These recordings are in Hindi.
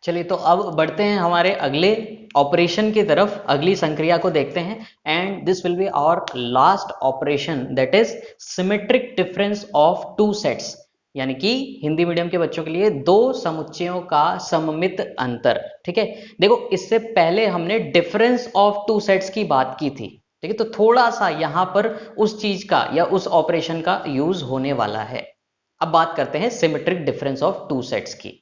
चलिए तो अब बढ़ते हैं हमारे अगले ऑपरेशन की तरफ, अगली संक्रिया को देखते हैं। And this will be our last operation, that is symmetric difference of two sets, यानी कि हिंदी मीडियम के बच्चों के लिए दो समुच्चयों का सममित अंतर। ठीक है, देखो इससे पहले हमने डिफरेंस ऑफ टू सेट्स की बात की थी। ठीक है, तो थोड़ा सा यहां पर उस चीज का या उस ऑपरेशन का यूज होने वाला है। अब बात करते हैं symmetric difference of two sets की।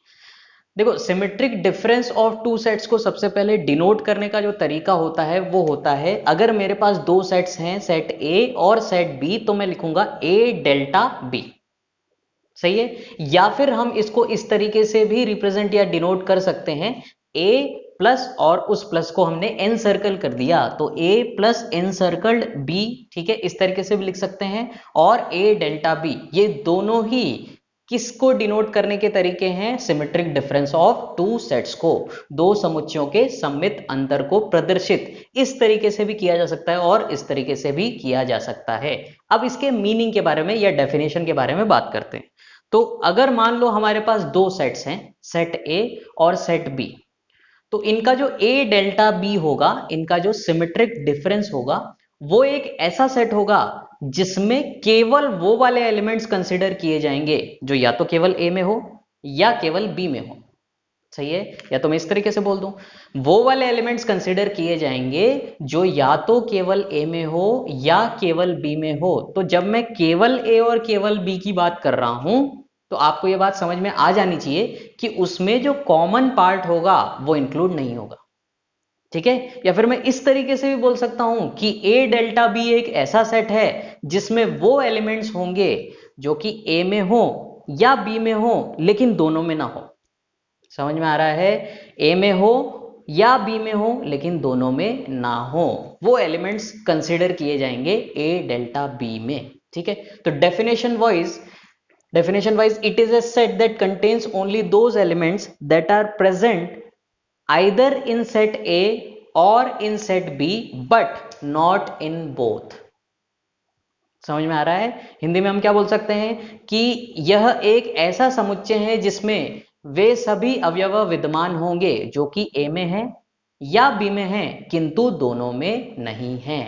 देखो symmetric difference of two sets को सबसे पहले डिनोट करने का जो तरीका होता है वो होता है, अगर मेरे पास दो सेट्स हैं, सेट ए और सेट बी, तो मैं लिखूंगा ए डेल्टा बी। सही है, या फिर हम इसको इस तरीके से भी रिप्रेजेंट या डिनोट कर सकते हैं, ए प्लस और उस प्लस को हमने एन सर्कल कर दिया तो ए प्लस एन सर्कल्ड बी। ठीक है, इस तरीके से भी लिख सकते हैं। और ए डेल्टा बी, ये दोनों ही किसको डिनोट करने के तरीके हैं? Symmetric difference of two sets को, दो समुच्चयों के सममित अंतर को प्रदर्शित इस तरीके से भी किया जा सकता है और इस तरीके से भी किया जा सकता है। अब इसके मीनिंग के बारे में या डेफिनेशन के बारे में बात करते हैं। तो अगर मान लो हमारे पास दो सेट्स हैं, सेट ए और सेट बी, तो इनका जो ए डेल्टा बी होगा, इनका जो सिमेट्रिक डिफरेंस होगा, वो एक ऐसा सेट होगा जिसमें केवल वो वाले एलिमेंट्स कंसीडर किए जाएंगे जो या तो केवल ए में हो या केवल बी में हो। सही है, या तो मैं इस तरीके से बोल दूं, वो वाले एलिमेंट्स कंसीडर किए जाएंगे जो या तो केवल ए में हो या केवल बी में हो। तो जब मैं केवल ए और केवल बी की बात कर रहा हूं, तो आपको यह बात समझ में आ जानी चाहिए कि उसमें जो कॉमन पार्ट होगा वो इंक्लूड नहीं होगा। ठीक है, या फिर मैं इस तरीके से भी बोल सकता हूं कि ए डेल्टा बी एक ऐसा सेट है जिसमें वो एलिमेंट्स होंगे जो कि ए में हो या बी में हो लेकिन दोनों में ना हो। समझ में आ रहा है? ए में हो या बी में हो लेकिन दोनों में ना हो, वो एलिमेंट्स कंसीडर किए जाएंगे ए डेल्टा बी में। ठीक है, तो definition wise it is a set that contains only those elements that are present either in set A or in set B but not in both। समझ में आ रहा है? हिंदी में हम क्या बोल सकते हैं कि यह एक ऐसा समुच्चय है जिसमें वे सभी अवयव विद्यमान होंगे जो कि ए में है या बी में है किंतु दोनों में नहीं है।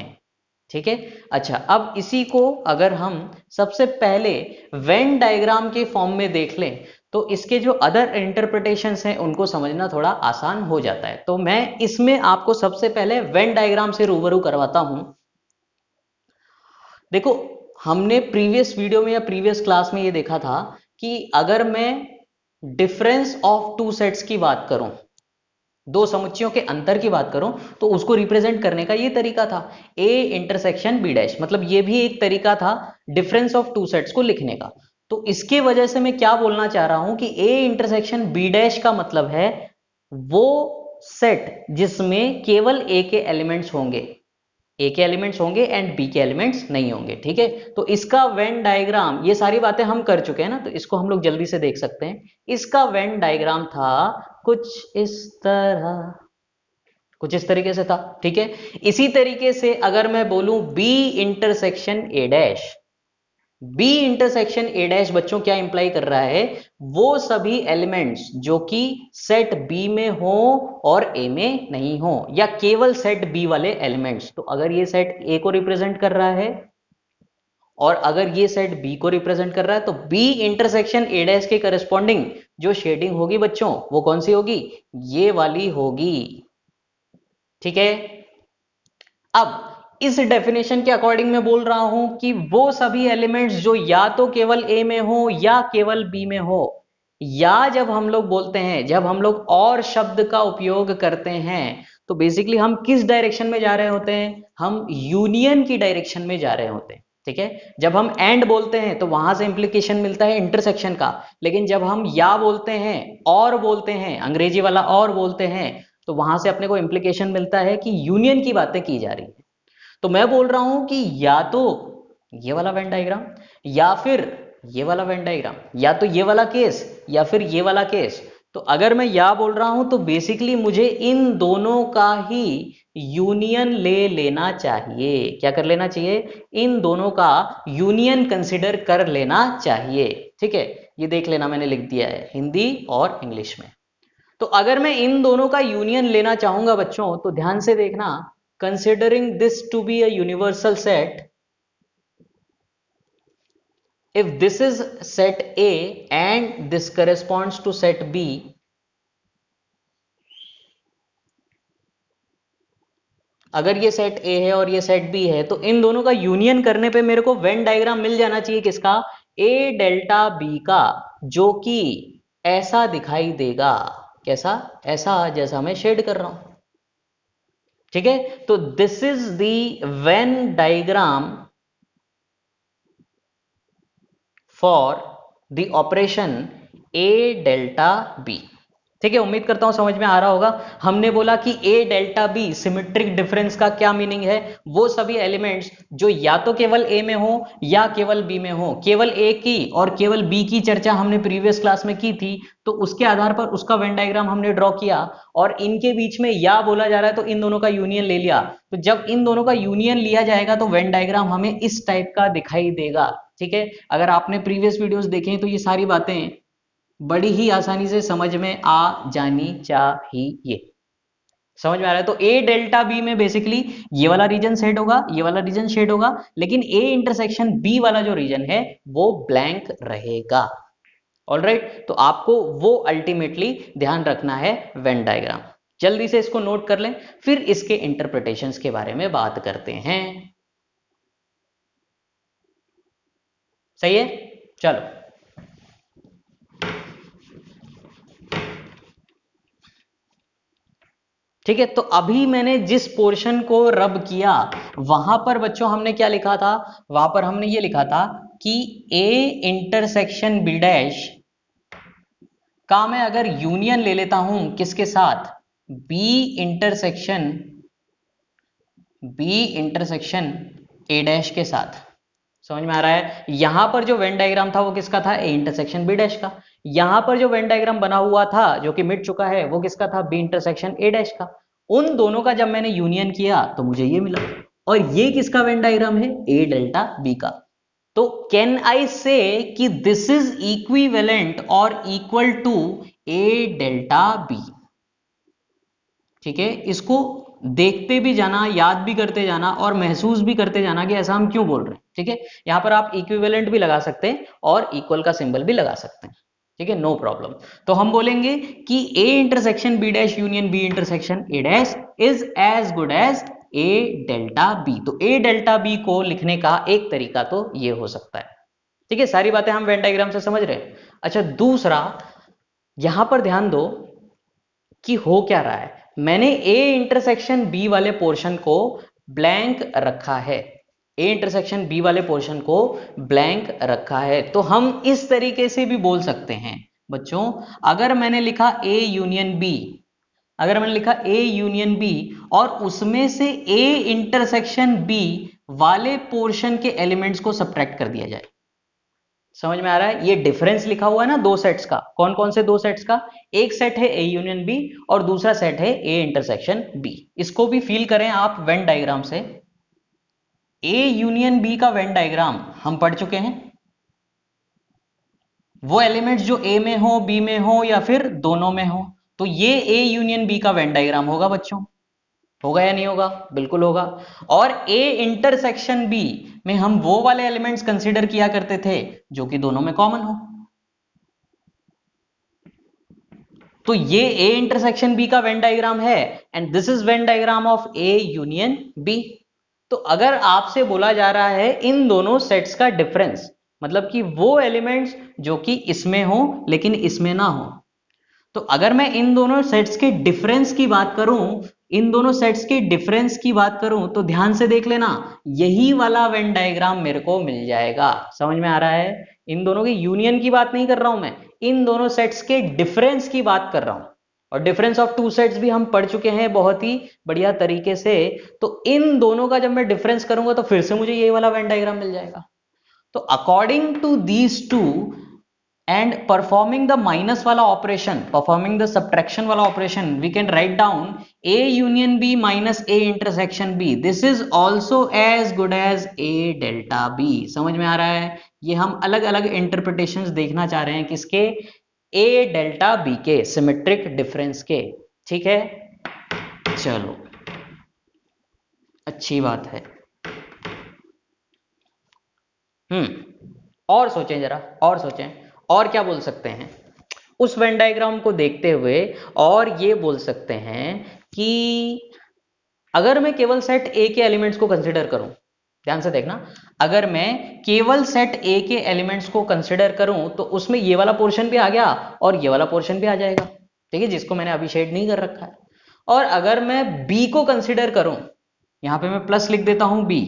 ठीक है, अच्छा अब इसी को अगर हम सबसे पहले वेन डायग्राम के फॉर्म में देख लें तो इसके जो अदर इंटरप्रिटेशंस हैं उनको समझना थोड़ा आसान हो जाता है। तो मैं इसमें आपको सबसे पहले वेन डायग्राम से रूबरू करवाता हूं। देखो हमने प्रीवियस वीडियो में या प्रीवियस क्लास में ये देखा था कि अगर मैं डिफरेंस ऑफ टू सेट्स की बात करूं, दो समुच्चयों के अंतर की बात करूं, तो उसको रिप्रेजेंट करने का ये तरीका था ए इंटरसेक्शन बी डैश, मतलब ये भी एक तरीका था डिफरेंस ऑफ टू सेट्स को लिखने का। तो इसके वजह से मैं क्या बोलना चाह रहा हूं कि ए इंटरसेक्शन बी डैश का मतलब है वो सेट जिसमें केवल ए के एलिमेंट्स होंगे, ए के एलिमेंट्स होंगे एंड बी के एलिमेंट्स नहीं होंगे। ठीक है, तो इसका वेन डायग्राम, ये सारी बातें हम कर चुके हैं ना, तो इसको हम लोग जल्दी से देख सकते हैं। इसका वेन डायग्राम था कुछ इस तरीके से था। ठीक है, इसी तरीके से अगर मैं बोलूं B intersection A dash, B intersection A dash बच्चों क्या इंप्लाई कर रहा है? वो सभी एलिमेंट्स जो कि सेट बी में हो और ए में नहीं हो, या केवल सेट बी वाले एलिमेंट्स। तो अगर ये सेट ए को रिप्रेजेंट कर रहा है और अगर ये सेट बी को रिप्रेजेंट कर रहा है, तो बी इंटरसेक्शन ए डैश के करस्पॉन्डिंग जो शेडिंग होगी बच्चों वो कौन सी होगी? ये वाली होगी। ठीक है, अब इस डेफिनेशन के अकॉर्डिंग मैं बोल रहा हूं कि वो सभी एलिमेंट्स जो या तो केवल ए में हो या केवल बी में हो, या जब हम लोग बोलते हैं, जब हम लोग और शब्द का उपयोग करते हैं, तो बेसिकली हम किस डायरेक्शन में जा रहे होते हैं? हम यूनियन की डायरेक्शन में जा रहे होते हैं। ठीक है, जब हम एंड बोलते हैं तो वहां से इंप्लीकेशन मिलता है इंटरसेक्शन का, लेकिन जब हम या बोलते हैं और बोलते हैं, अंग्रेजी वाला और बोलते हैं, तो वहां से अपने को इंप्लीकेशन मिलता है कि यूनियन की बातें की जा रही है। तो मैं बोल रहा हूं कि या तो ये वाला वेन डायग्राम या फिर ये वाला वेन डायग्राम, या तो ये वाला केस या फिर ये वाला केस। तो अगर मैं या बोल रहा हूं तो बेसिकली मुझे इन दोनों का ही यूनियन ले लेना चाहिए। क्या कर लेना चाहिए? इन दोनों का यूनियन कंसिडर कर लेना चाहिए। ठीक है, ये देख लेना मैंने लिख दिया है हिंदी और इंग्लिश में। तो तो अगर मैं इन दोनों का यूनियन लेना चाहूंगा बच्चों, तो ध्यान से देखना, considering this to be a universal set, if this is set A and this corresponds to set B, अगर ये सेट A है और ये सेट B है, तो इन दोनों का यूनियन करने पे मेरे को वेन डायग्राम मिल जाना चाहिए किसका, A डेल्टा B का, जो कि ऐसा दिखाई देगा। कैसा? ऐसा, जैसा मैं शेड कर रहा हूं। ठीक है, तो this is the Venn diagram for the operation A delta B। ठीक है, उम्मीद करता हूं समझ में आ रहा होगा। हमने बोला कि A delta B symmetric difference का क्या मीनिंग है, वो सभी एलिमेंट्स जो या तो केवल A में हो या केवल B में हो। केवल A की और केवल B की चर्चा हमने प्रीवियस क्लास में की थी, तो उसके आधार पर उसका वेन डायग्राम हमने ड्रॉ किया, और इनके बीच में या बोला जा रहा है तो इन दोनों का यूनियन ले लिया। तो जब इन दोनों का यूनियन लिया जाएगा तो वेन डायग्राम हमें इस टाइप का दिखाई देगा। ठीक है, अगर आपने प्रीवियस वीडियोस देखे हैं तो ये सारी बातें बड़ी ही आसानी से समझ में आ जानी चाहिए। समझ में आ रहा है? तो A डेल्टा B में बेसिकली ये वाला रीजन शेड होगा, ये वाला रीजन शेड होगा, लेकिन A इंटरसेक्शन B वाला जो रीजन है वो ब्लैंक रहेगा। ऑलराइट, तो आपको वो अल्टीमेटली ध्यान रखना है वेन डायग्राम। जल्दी से इसको नोट कर लें, फिर इसके इंटरप्रिटेशंस के बारे में बात करते हैं। सही है, चलो। ठीक है, तो अभी मैंने जिस पोर्शन को रब किया, वहां पर बच्चों हमने क्या लिखा था, वहां पर हमने ये लिखा था कि A इंटरसेक्शन B डैश का मैं अगर यूनियन ले लेता हूं किसके साथ, B इंटरसेक्शन A डैश के साथ। समझ में आ रहा है? यहां पर जो वेन डायग्राम था वो किसका था, A इंटरसेक्शन B डैश का। यहां पर जो वेन डायग्राम बना हुआ था जो कि मिट चुका है, वो किसका था, B इंटरसेक्शन A डैश का। उन दोनों का जब मैंने यूनियन किया तो मुझे ये मिला, और ये किसका वेन डायग्राम है, A डेल्टा B का। तो कैन आई से कि दिस इज इक्विवेलेंट और equal to A delta B। ठीक है, इसको देखते भी जाना, याद भी करते जाना, और महसूस भी करते जाना कि ऐसा हम क्यों बोल रहे हैं। ठीक है, यहां पर आप इक्विवेलेंट भी लगा सकते हैं और इक्वल का सिंबल भी लगा सकते हैं। ठीक है, नो प्रॉब्लम। तो हम बोलेंगे कि A intersection B dash union B intersection A dash is as good as A delta B। तो A डेल्टा B को लिखने का एक तरीका तो ये हो सकता है। ठीक है, सारी बातें हम वेन डायग्राम से समझ रहे हैं। अच्छा, दूसरा यहां पर ध्यान दो कि हो क्या रहा है। मैंने A इंटरसेक्शन B वाले पोर्शन को ब्लैंक रखा है, A इंटरसेक्शन B वाले पोर्शन को ब्लैंक रखा है। तो हम इस तरीके से भी बोल सकते हैं बच्चों, अगर मैंने लिखा A यूनियन B, अगर मैंने लिखा A यूनियन B और उसमें से A इंटरसेक्शन B वाले पोर्शन के एलिमेंट्स को सब्ट्रैक्ट कर दिया जाए। समझ में आ रहा है? ये डिफरेंस लिखा हुआ है ना दो सेट्स का। कौन कौन से दो सेट्स का? एक सेट है A यूनियन B और दूसरा सेट है A इंटरसेक्शन B। इसको भी फील करें आप वेन डायग्राम से। A यूनियन B का वेन डायग्राम हम पढ़ चुके हैं। वो एलिमेंट्स जो A में हो, B में हो या फिर दोनों में हो, तो ये A यूनियन B का वेन डायग्राम होगा बच्चों। होगा या नहीं होगा? बिल्कुल होगा। और A इंटरसेक्शन B में हम वो वाले एलिमेंट्स कंसीडर किया करते थे जो कि दोनों में कॉमन हो। तो ये A इंटरसेक्शन B का वेन डायग्राम है and this is Venn diagram of A union B। तो अगर आपसे बोला जा रहा है इन दोनों सेट्स का डिफरेंस, मतलब कि वो एलिमेंट्स जो कि इसमें हो लेकिन इसमें ना हो, तो अगर मैं इन दोनों सेट्स के डिफरेंस की बात करूं, इन दोनों सेट्स के डिफरेंस की बात करूं, तो ध्यान से देख लेना, यही वाला वेन डायग्राम मेरे को मिल जाएगा। समझ में आ रहा है? इन दोनों के यूनियन की बात नहीं कर रहा हूं मैं, इन दोनों सेट्स के डिफरेंस की बात कर रहा हूं। और डिफरेंस ऑफ टू सेट्स भी हम पढ़ चुके हैं बहुत ही बढ़िया तरीके से। तो इन दोनों का जब मैं डिफरेंस करूंगा तो फिर से मुझे यही वाला वेन डायग्राम मिल जाएगा। तो according to these two and performing the minus वाला ऑपरेशन, performing the subtraction वाला operation, we can write down A union B minus A intersection B. This is also as good as A delta B. समझ में आ रहा है? ये हम अलग अलग इंटरप्रिटेशंस देखना चाह रहे हैं किसके, ए डेल्टा बी के सिमेट्रिक डिफरेंस के। ठीक है, चलो अच्छी बात है। और सोचें जरा, और सोचें, और क्या बोल सकते हैं उस वेन डायग्राम को देखते हुए। और ये बोल सकते हैं कि अगर मैं केवल सेट ए के एलिमेंट्स को कंसिडर करूं, ध्यान से देखना, अगर मैं केवल सेट ए के एलिमेंट्स को कंसिडर करूं तो उसमें ये वाला पोर्शन भी आ गया और ये वाला पोर्शन भी आ जाएगा, ठीक है, जिसको मैंने अभी शेड नहीं कर रखा है। और अगर मैं बी को कंसिडर करूं, यहां पे मैं प्लस लिख देता हूं बी,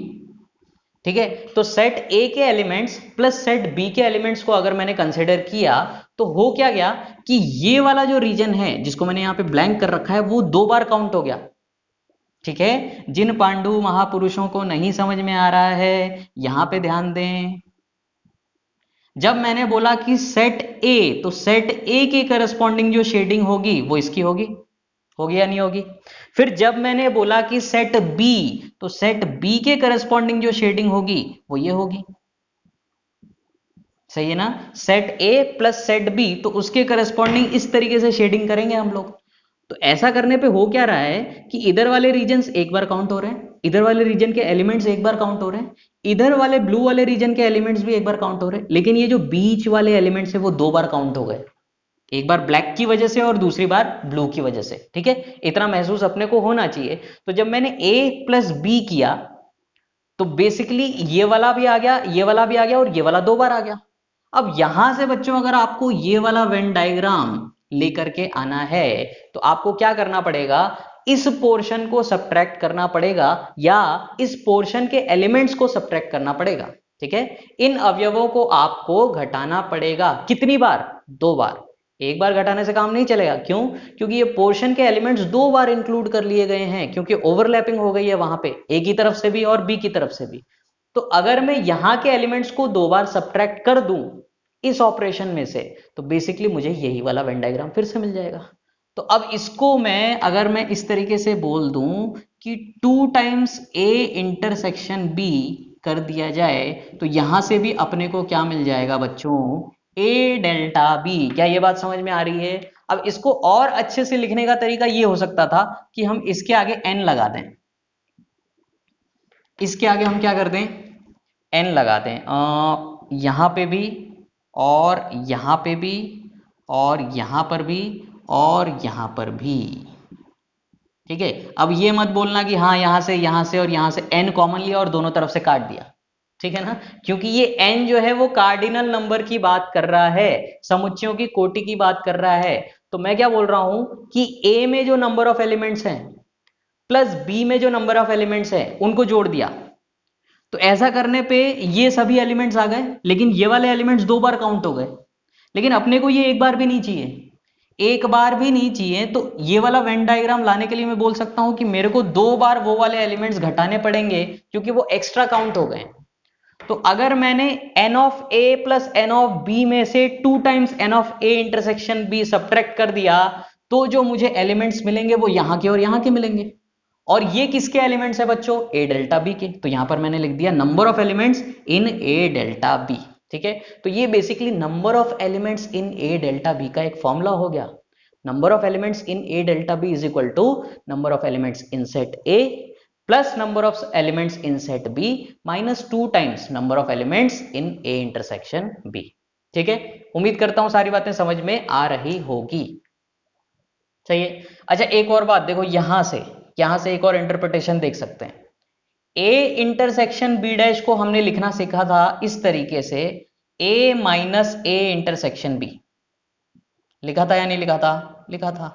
ठीक है, तो सेट ए के एलिमेंट्स प्लस सेट बी के एलिमेंट्स को अगर मैंने कंसिडर किया तो हो क्या गया कि ये वाला जो रीजन है जिसको मैंने यहां पे ब्लैंक कर रखा है वो 2 बार काउंट हो गया। ठीक है, जिन पांडु महापुरुषों को नहीं समझ में आ रहा है यहां पे ध्यान दें। जब मैंने बोला कि सेट ए, तो सेट ए के करस्पॉन्डिंग जो शेडिंग होगी वो इसकी होगी या नहीं होगी। फिर जब मैंने बोला कि सेट बी, तो सेट बी के करस्पॉन्डिंग जो शेडिंग होगी वो ये होगी। सही है ना, set A plus set B, तो उसके करस्पॉन्डिंग इस तरीके से शेडिंग करेंगे हम लोग। तो ऐसा करने पे हो क्या रहा है कि इधर वाले रीजन्स एक बार काउंट हो रहे हैं, इधर वाले रीजन के एलिमेंट्स एक बार काउंट हो रहे हैं, इधर वाले ब्लू वाले रीजन के एलिमेंट्स भी एक बार काउंट हो रहे हैं, लेकिन ये जो बीच वाले एलिमेंट्स है वो 2 बार काउंट हो गए, एक बार ब्लैक की वजह से और दूसरी बार ब्लू की वजह से। ठीक है, इतना महसूस अपने को होना चाहिए। तो जब मैंने ए प्लस बी किया तो बेसिकली ये वाला भी आ गया, ये वाला भी आ गया और ये वाला 2 बार आ गया। अब यहां से बच्चों अगर आपको ये वाला वेन डायग्राम लेकर के आना है तो आपको क्या करना पड़ेगा, इस पोर्शन को सब्ट्रैक्ट करना पड़ेगा या इस पोर्शन के एलिमेंट्स को सब्ट्रैक्ट करना पड़ेगा। ठीक है, इन अवयवों को आपको घटाना पड़ेगा। कितनी बार? 2 बार। एक बार घटाने से काम नहीं चलेगा। क्यों? क्योंकि ये पोर्शन के एलिमेंट्स 2 बार इंक्लूड कर लिए गए हैं, क्योंकि ओवरलैपिंग हो गई है वहां पे, ए की तरफ से भी और बी की तरफ से भी। तो अगर मैं यहां के एलिमेंट्स को 2 बार सब्ट्रैक्ट कर दूं इस ऑपरेशन में से, तो बेसिकली मुझे यही वाला वेन डायग्राम फिर से मिल जाएगा। तो अब इसको मैं अगर मैं इस तरीके से बोल दूं कि 2 टाइम्स ए इंटरसेक्शन बी कर दिया जाए, तो यहां से भी अपने को क्या मिल जाएगा बच्चों, ए डेल्टा बी। क्या ये बात समझ में आ रही है? अब इसको और अच्छे से लिखने का तरीका ये हो सकता था कि हम इसके आगे एन लगा दें, इसके आगे हम क्या कर दें, एन लगा दें, यहां पे भी और यहां पे भी और यहां पर भी और यहां पर भी। ठीक है, अब ये मत बोलना कि हाँ यहां से और यहां से एन कॉमन लिया और दोनों तरफ से काट दिया। ठीक है ना, क्योंकि ये एन जो है वो कार्डिनल नंबर की बात कर रहा है, समुच्चयों की कोटि की बात कर रहा है। तो मैं क्या बोल रहा हूं कि ए में जो नंबर ऑफ एलिमेंट्स हैं प्लस बी में जो नंबर ऑफ एलिमेंट्स हैं उनको जोड़ दिया। तो ऐसा करने पे ये सभी एलिमेंट्स आ गए, लेकिन ये वाले एलिमेंट्स 2 बार काउंट हो गए। लेकिन अपने को ये एक बार भी नहीं चाहिए, एक बार भी नहीं चाहिए। तो ये वाला वेन डायग्राम लाने के लिए मैं बोल सकता हूं कि मेरे को 2 बार वो वाले एलिमेंट्स घटाने पड़ेंगे, क्योंकि वो एक्स्ट्रा काउंट हो गए। तो अगर मैंने N of A plus N of B में से 2 times N of A intersection B subtract कर दिया, तो जो मुझे एलिमेंट्स मिलेंगे वो यहां के और यहां के मिलेंगे। और ये किसके एलिमेंट्स है बच्चों, ए डेल्टा बी के। तो यहां पर मैंने लिख दिया number of elements in A delta B. ठीक है, तो ये basically number of elements in A delta B का एक फॉर्मूला हो गया। Number of elements in A delta B is equal to number of elements in set A plus number of elements in set B minus 2 times number of elements in A intersection B. ठीक है, उम्मीद करता हूं सारी बातें समझ में आ रही होगी। सही है। अच्छा, एक और बात देखो, यहां से एक और इंटरप्रिटेशन देख सकते हैं। ए इंटरसेक्शन बी डैश को हमने लिखना सीखा था इस तरीके से, ए माइनस ए इंटरसेक्शन बी। लिखा था या नहीं लिखा था? लिखा था।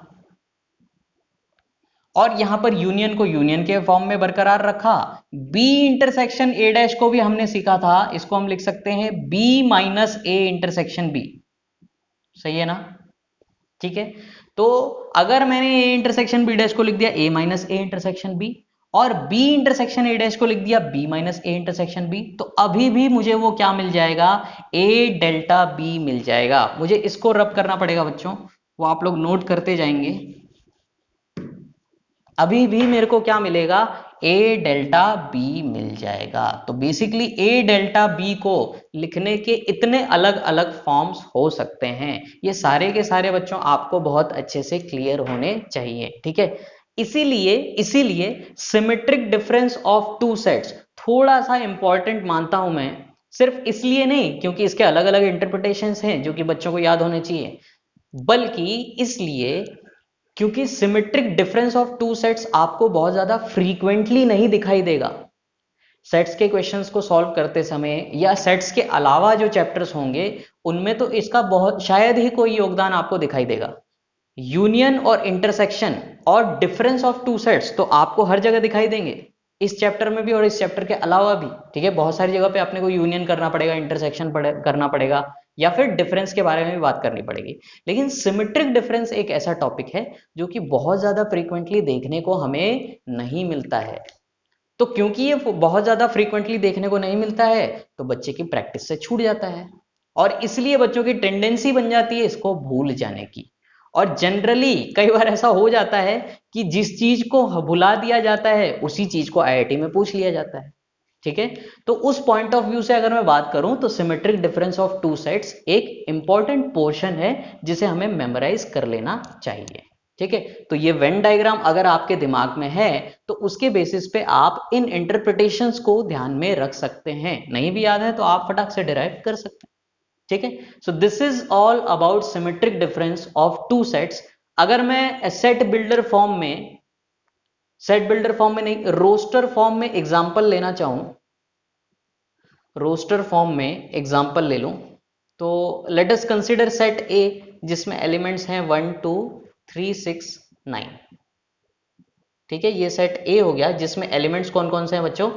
और यहां पर यूनियन को यूनियन के फॉर्म में बरकरार रखा। बी इंटरसेक्शन ए डैश को भी हमने सीखा था, इसको हम लिख सकते हैं B minus A intersection B. सही है ना? ठीक है, तो अगर मैंने ए इंटरसेक्शन बी डैश को लिख दिया A minus A intersection B, और बी इंटरसेक्शन ए डैश को लिख दिया B minus A intersection B, तो अभी भी मुझे वो क्या मिल जाएगा, ए डेल्टा बी मिल जाएगा। मुझे इसको रब करना पड़ेगा बच्चों, वो आप लोग नोट करते जाएंगे। अभी भी मेरे को क्या मिलेगा, ए डेल्टा बी मिल जाएगा। तो बेसिकली ए डेल्टा बी को लिखने के इतने अलग अलग फॉर्म्स हो सकते हैं, ये सारे के सारे बच्चों आपको बहुत अच्छे से क्लियर होने चाहिए, ठीक है। इसीलिए इसीलिए symmetric difference of two sets थोड़ा सा इंपॉर्टेंट मानता हूं मैं, सिर्फ इसलिए नहीं क्योंकि इसके अलग अलग इंटरप्रिटेशंस हैं जो कि बच्चों को याद होने चाहिए, बल्कि इसलिए क्योंकि symmetric difference of two sets आपको बहुत ज्यादा फ्रीक्वेंटली नहीं दिखाई देगा। सेट्स के क्वेश्चंस को सॉल्व करते समय या सेट्स के अलावा जो चैप्टर्स होंगे उनमें तो इसका बहुत शायद ही कोई योगदान आपको दिखाई देगा। यूनियन और इंटरसेक्शन और डिफरेंस ऑफ टू सेट्स तो आपको हर जगह दिखाई देंगे, इस चैप्टर में भी और इस चैप्टर के अलावा भी, ठीक है। बहुत सारी जगह पे अपने को यूनियन करना पड़ेगा, इंटरसेक्शन करना पड़ेगा, या फिर डिफरेंस के बारे में भी बात करनी पड़ेगी। लेकिन सिमेट्रिक डिफरेंस एक ऐसा टॉपिक है जो कि बहुत ज्यादा फ्रीक्वेंटली देखने को हमें नहीं मिलता है। तो क्योंकि ये बहुत ज्यादा फ्रीक्वेंटली देखने को नहीं मिलता है तो बच्चे की प्रैक्टिस से छूट जाता है, और इसलिए बच्चों की टेंडेंसी बन जाती है इसको भूल जाने की। और जनरली कई बार ऐसा हो जाता है कि जिस चीज को भुला दिया जाता है उसी चीज को आईआईटी में पूछ लिया जाता है, ठीक है। तो उस पॉइंट ऑफ व्यू से अगर मैं बात करूं तो symmetric difference of two sets एक इंपॉर्टेंट पोर्शन है जिसे हमें मेमोराइज कर लेना चाहिए, ठीक है। तो ये वेन डायग्राम अगर आपके दिमाग में है तो उसके बेसिस पे आप इन इंटरप्रिटेशंस को ध्यान में रख सकते हैं, नहीं भी याद है तो आप फटाक से डिराइव कर सकते हैं, ठीक है। So this is all about symmetric difference of two sets. अगर मैं सेट बिल्डर फॉर्म में नहीं, रोस्टर फॉर्म में एग्जांपल लेना चाहूं, रोस्टर फॉर्म में एग्जांपल ले लूं, तो लेट अस कंसीडर सेट ए जिसमें एलिमेंट्स हैं 1 2 3 6 9, ठीक है। ये सेट ए हो गया जिसमें एलिमेंट्स कौन कौन से हैं बच्चों,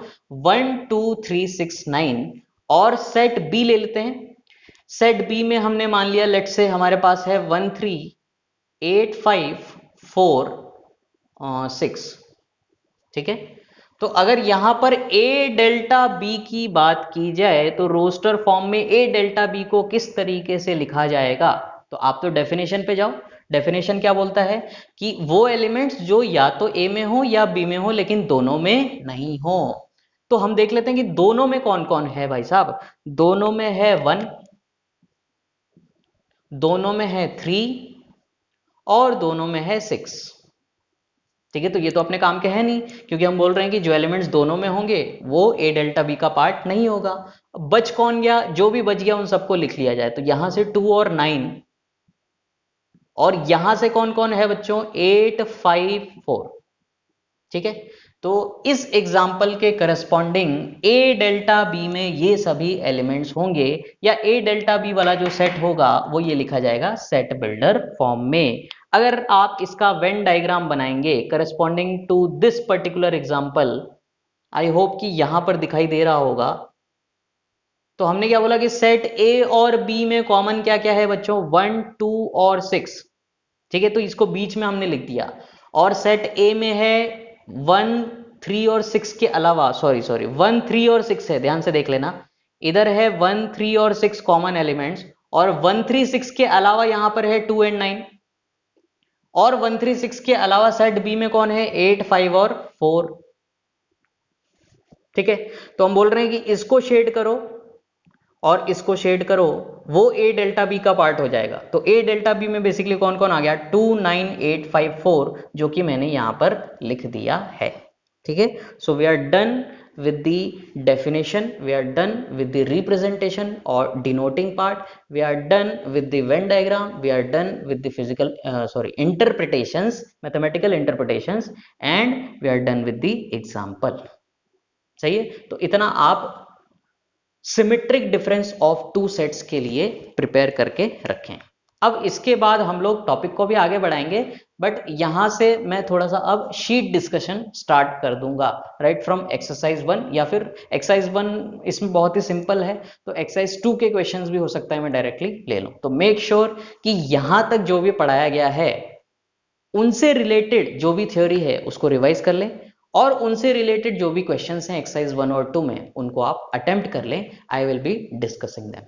1 2 3 6 9। और सेट बी ले लेते हैं। सेट बी में हमने मान लिया लेट से हमारे पास है 1 3 8 5 4 6, ठीक है। तो अगर यहां पर ए डेल्टा बी की बात की जाए तो रोस्टर फॉर्म में ए डेल्टा बी को किस तरीके से लिखा जाएगा, तो आप तो डेफिनेशन पे जाओ। डेफिनेशन क्या बोलता है कि वो एलिमेंट्स जो या तो ए में हो या बी में हो लेकिन दोनों में नहीं हो। तो हम देख लेते हैं कि दोनों में कौन कौन है भाई साहब। दोनों में है 1, दोनों में है 3 और दोनों में है 6, ठीक है। तो ये तो अपने काम के है नहीं क्योंकि हम बोल रहे हैं कि जो एलिमेंट्स दोनों में होंगे वो ए डेल्टा बी का पार्ट नहीं होगा। अब बच कौन गया, जो भी बच गया उन सबको लिख लिया जाए। तो यहां से 2 और 9, और यहां से कौन कौन है बच्चों 8 5 4, ठीक है। तो इस एग्जाम्पल के करस्पॉन्डिंग ए डेल्टा बी में ये सभी एलिमेंट्स होंगे, या ए डेल्टा बी वाला जो सेट होगा वो ये लिखा जाएगा सेट बिल्डर फॉर्म में। अगर आप इसका वेन डायग्राम बनाएंगे corresponding to this particular example, I hope कि यहां पर दिखाई दे रहा होगा। तो हमने क्या बोला कि सेट ए और बी में कॉमन क्या क्या है बच्चों, 1 2 और 6, ठीक है। तो इसको बीच में हमने लिख दिया। और सेट ए में है 1 3 और 6 के अलावा, सॉरी 1 3 और 6 है, ध्यान से देख लेना। इधर है 1 3 और 6 कॉमन एलिमेंट्स, और 1 3 6 के अलावा यहां पर है 2 एंड 9, और 1 3 6 के अलावा सेट बी में कौन है 8 5 और 4, ठीक है। तो हम बोल रहे हैं कि इसको शेड करो और इसको शेड करो, वो ए डेल्टा बी का पार्ट हो जाएगा। तो ए डेल्टा बी में बेसिकली कौन कौन आ गया 2 9 8 5 4, जो कि मैंने यहां पर लिख दिया है, ठीक है। So we are done with the definition, we are done with the representation or denoting part, we are done with the Venn diagram, we are done with the physical interpretations, mathematical interpretations, and we are done with the example। सही है। तो इतना आप symmetric difference of two sets के लिए प्रिपेयर करके रखें। अब इसके बाद हम लोग टॉपिक को भी आगे बढ़ाएंगे, बट यहां से मैं थोड़ा सा अब शीट डिस्कशन स्टार्ट कर दूंगा, राइट फ्रॉम एक्सरसाइज 1, या फिर एक्सरसाइज 1 इसमें बहुत ही सिंपल है, तो एक्सरसाइज 2 के क्वेश्चंस भी हो सकता है मैं डायरेक्टली ले लूं। तो मेक श्योर कि यहां तक जो भी पढ़ाया गया है उनसे रिलेटेड जो भी थ्योरी है उसको रिवाइज कर लें, और उनसे रिलेटेड जो भी क्वेश्चंस हैं एक्सरसाइज 1 और 2 में उनको आप अटेम्प्ट कर लें। I will be discussing them,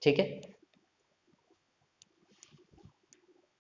ठीक है।